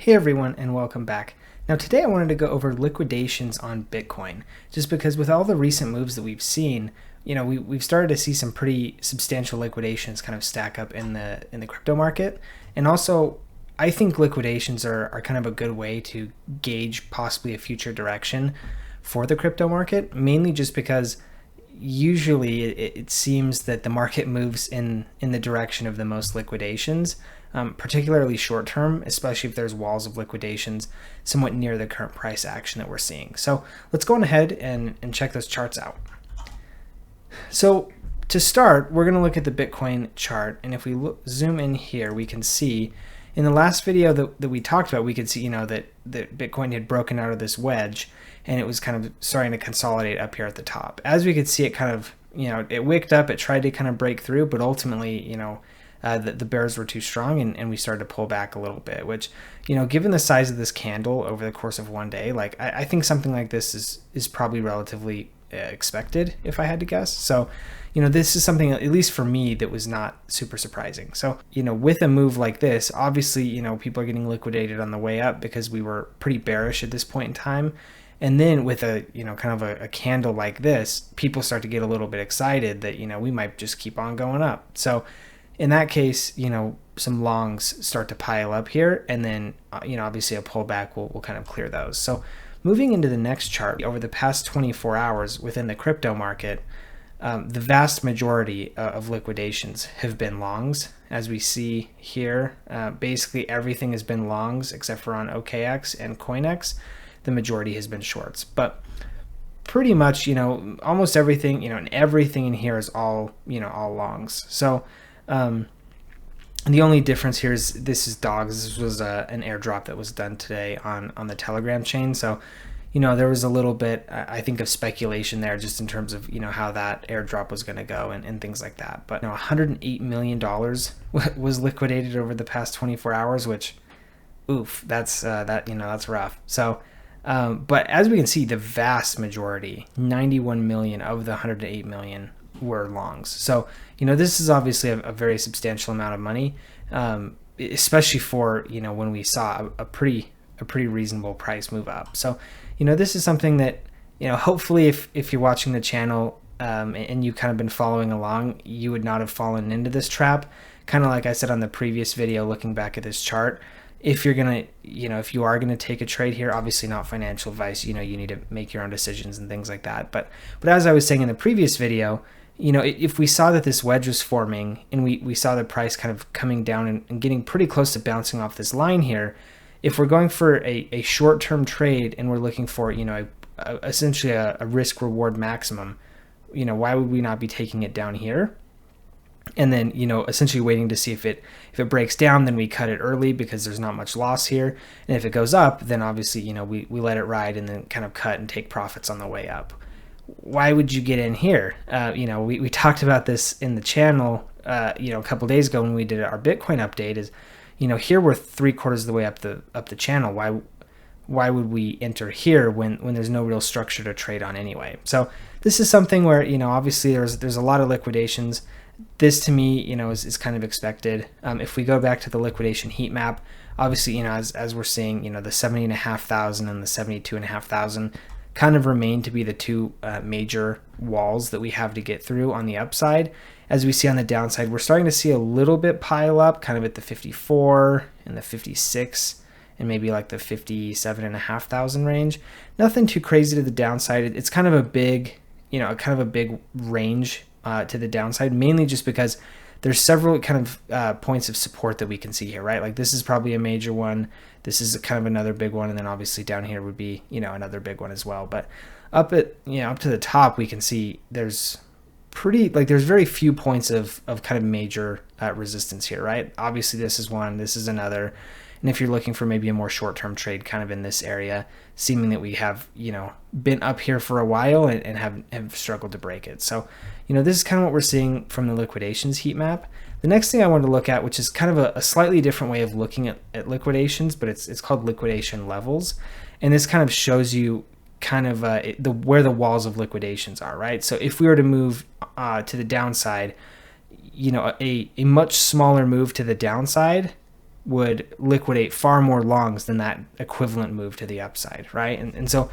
Hey everyone, and welcome back. Now today I wanted to go over liquidations on Bitcoin, just because with all the recent moves that we've seen, we've started to see some pretty substantial liquidations kind of stack up in the crypto market. And also, I think liquidations are kind of a good way to gauge possibly a future direction for the crypto market, mainly just because usually it seems that the market moves in the direction of the most liquidations, particularly short term, especially if there's walls of liquidations somewhat near the current price action that we're seeing. So let's go on ahead and check those charts out. So to start, we're going to look at the Bitcoin chart, and if we zoom in here, we can see in the last video that we talked about, we could see that Bitcoin had broken out of this wedge and it was kind of starting to consolidate up here at the top. As we could see, it kind of, it wicked up, it tried to kind of break through, but ultimately, the bears were too strong and we started to pull back a little bit, which, given the size of this candle over the course of one day, like I think something like this is probably relatively expected, if I had to guess. So, this is something, at least for me, that was not super surprising. So, with a move like this, obviously, people are getting liquidated on the way up because we were pretty bearish at this point in time. And then with a, kind of a candle like this, people start to get a little bit excited that, we might just keep on going up. So in that case, some longs start to pile up here, and then, obviously a pullback will kind of clear those. So moving into the next chart, over the past 24 hours within the crypto market, the vast majority of liquidations have been longs. As we see here, basically everything has been longs except for on OKX and CoinEx. The majority has been shorts, but pretty much, almost everything, and everything in here is all, all longs. So, the only difference here is this is dogs. This was an airdrop that was done today on the Telegram chain. So, there was a little bit, I think, of speculation there just in terms of, how that airdrop was going to go and things like that. But, $108 million was liquidated over the past 24 hours, which, oof, that's rough. So, but as we can see, the vast majority, 91 million of the 108 million were longs. So, this is obviously a very substantial amount of money, especially for, when we saw a pretty reasonable price move up. So, this is something that, hopefully if you're watching the channel, and you've kind of been following along, you would not have fallen into this trap. Kind of like I said on the previous video, looking back at this chart. If you're going to, if you are going to take a trade here, obviously not financial advice, you need to make your own decisions and things like that. But as I was saying in the previous video, if we saw that this wedge was forming and we saw the price kind of coming down and getting pretty close to bouncing off this line here, if we're going for a short-term trade and we're looking for, essentially a risk-reward maximum, why would we not be taking it down here? And then, essentially waiting to see if it breaks down, then we cut it early because there's not much loss here. And if it goes up, then obviously, we let it ride and then kind of cut and take profits on the way up. Why would you get in here? We talked about this in the channel, a couple days ago when we did our Bitcoin update is, here we're 3/4 of the way up the channel. Why would we enter here when there's no real structure to trade on anyway? So this is something where, obviously there's a lot of liquidations. This to me, is kind of expected. If we go back to the liquidation heat map, obviously, as we're seeing, the 70,500 and the 72,500 kind of remain to be the two major walls that we have to get through on the upside. As we see on the downside, we're starting to see a little bit pile up, kind of at the 54 and the 56 and maybe like the 57,500 range. Nothing too crazy to the downside. It's kind of a big, big range to the downside, mainly just because there's several kind of points of support that we can see here, right? Like this is probably a major one. This is kind of another big one. And then obviously down here would be, another big one as well. But up to the top, we can see there's there's very few points of kind of major resistance here, right? Obviously this is one, this is another. And if you're looking for maybe a more short-term trade kind of in this area, seeming that we have, been up here for a while and have struggled to break it. So, this is kind of what we're seeing from the liquidations heat map. The next thing I wanted to look at, which is kind of a slightly different way of looking at liquidations, but it's called liquidation levels. And this kind of shows you kind of where the walls of liquidations are, right? So if we were to move to the downside, a much smaller move to the downside would liquidate far more longs than that equivalent move to the upside, right? And so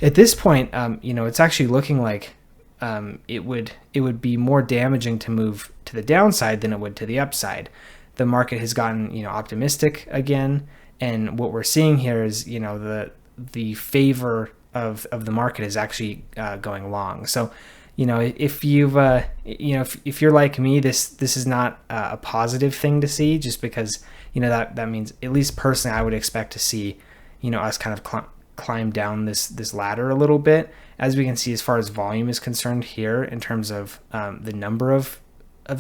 at this point, it's actually looking like it would be more damaging to move to the downside than it would to the upside. The market has gotten optimistic again, and what we're seeing here is the favor of the market is actually going long. So if you've if you're like me, this is not a positive thing to see, just because that means, at least personally, I would expect to see us kind of climb down this ladder a little bit. As we can see, as far as volume is concerned here, in terms of the number of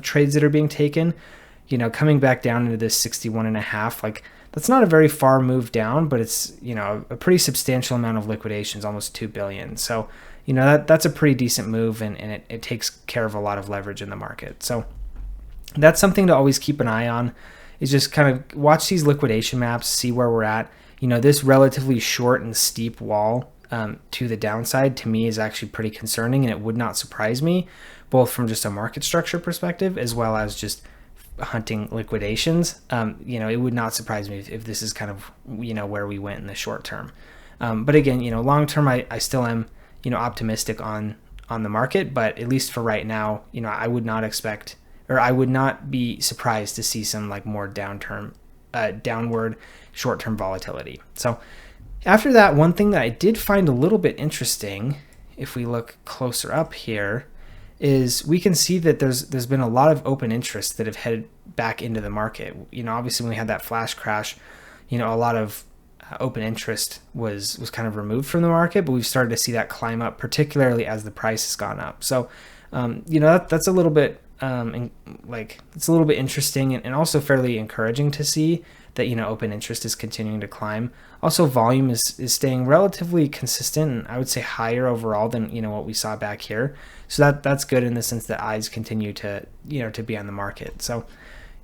trades that are being taken, coming back down into this 61.5, like, that's not a very far move down, but it's a pretty substantial amount of liquidations, almost 2 billion. So that's a pretty decent move, and it takes care of a lot of leverage in the market. So that's something to always keep an eye on, is just kind of watch these liquidation maps, see where we're at. This relatively short and steep wall to the downside, to me, is actually pretty concerning, and it would not surprise me, both from just a market structure perspective as well as just hunting liquidations. It would not surprise me if this is kind of where we went in the short term. But again, long term, I still am optimistic on the market, but at least for right now, I would not expect, or I would not be surprised to see some like more downward short-term volatility. So after that, one thing that I did find a little bit interesting, if we look closer up here, is we can see that there's been a lot of open interest that have headed back into the market. Obviously when we had that flash crash, a lot of open interest was kind of removed from the market, but we've started to see that climb up, particularly as the price has gone up. So that's a little bit it's a little bit interesting, and also fairly encouraging to see that open interest is continuing to climb. Also, volume is staying relatively consistent, and I would say higher overall than what we saw back here. So that's good in the sense that eyes continue to to be on the market. So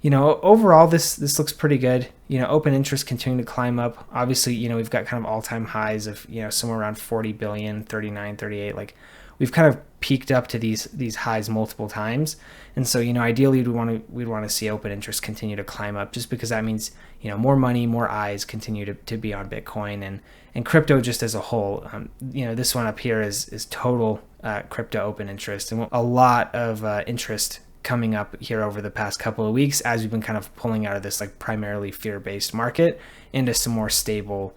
overall this looks pretty good. Open interest continuing to climb up. Obviously, we've got kind of all-time highs of somewhere around 40 billion, 39, 38. Like, we've kind of peaked up to these highs multiple times, and so ideally we'd want to see open interest continue to climb up, just because that means more money, more eyes continue to be on Bitcoin and crypto just as a whole. This one up here is total crypto open interest, and a lot of interest coming up here over the past couple of weeks, as we've been kind of pulling out of this like primarily fear-based market into some more stable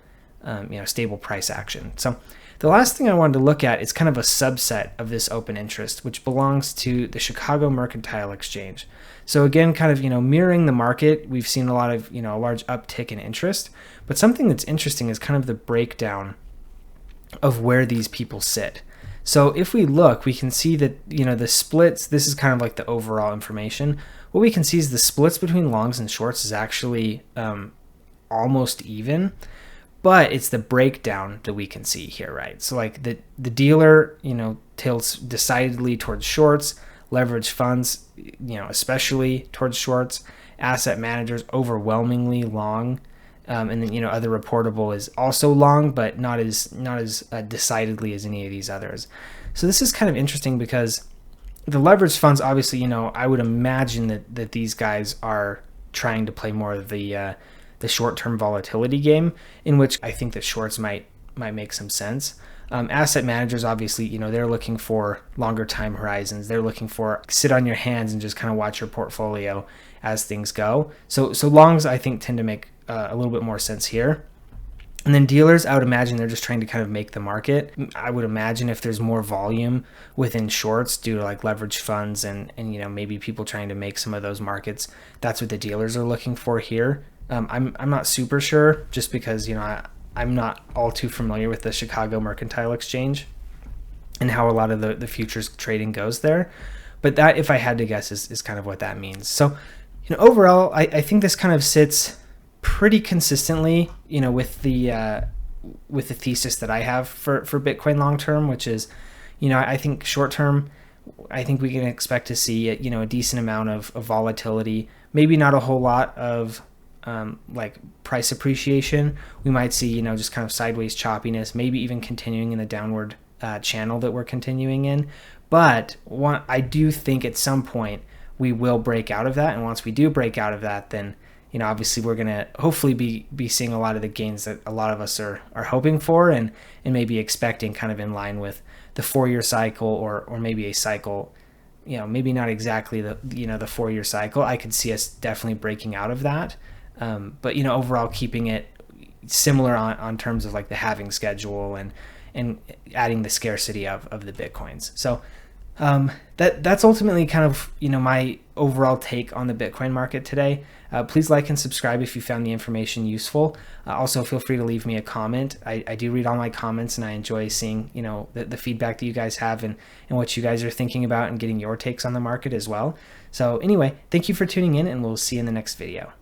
price action. So the last thing I wanted to look at is kind of a subset of this open interest, which belongs to the Chicago Mercantile Exchange. So again, kind of mirroring the market, we've seen a lot of a large uptick in interest, but something that's interesting is kind of the breakdown of where these people sit. So if we look, we can see that the splits, this is kind of like the overall information. What we can see is the splits between longs and shorts is actually almost even, but it's the breakdown that we can see here, right? So like the dealer, tilts decidedly towards shorts, leverage funds, especially towards shorts, asset managers overwhelmingly long, and then other reportable is also long, but not as decidedly as any of these others. So this is kind of interesting because the leverage funds, obviously, I would imagine that these guys are trying to play more of the short-term volatility game, in which I think that shorts might make some sense. Asset managers, obviously, they're looking for longer time horizons. They're looking for sit on your hands and just kind of watch your portfolio as things go. So longs, I think, tend to make a little bit more sense here. And then dealers, I would imagine they're just trying to kind of make the market. I would imagine if there's more volume within shorts due to like leverage funds and maybe people trying to make some of those markets, that's what the dealers are looking for here. I'm not super sure, just because I'm not all too familiar with the Chicago Mercantile Exchange and how a lot of the futures trading goes there. But that, if I had to guess, is kind of what that means. So overall, I think this kind of sits pretty consistently with the thesis that I have for Bitcoin long term, which is I think short term, I think we can expect to see a decent amount of volatility, maybe not a whole lot of like price appreciation. We might see just kind of sideways choppiness, maybe even continuing in the downward channel that we're continuing in. But I do think at some point we will break out of that, and once we do break out of that, then obviously we're going to hopefully be seeing a lot of the gains that a lot of us are hoping for, and maybe expecting, kind of in line with the 4-year cycle, or maybe a cycle, maybe not exactly the 4-year cycle. I could see us definitely breaking out of that. But overall keeping it similar on terms of like the halving schedule, and adding the scarcity of the Bitcoins. So that's ultimately kind of my overall take on the Bitcoin market today. Please like and subscribe if you found the information useful. Also, feel free to leave me a comment. I do read all my comments, and I enjoy seeing the feedback that you guys have, and what you guys are thinking about, and getting your takes on the market as well. So anyway, thank you for tuning in, and we'll see you in the next video.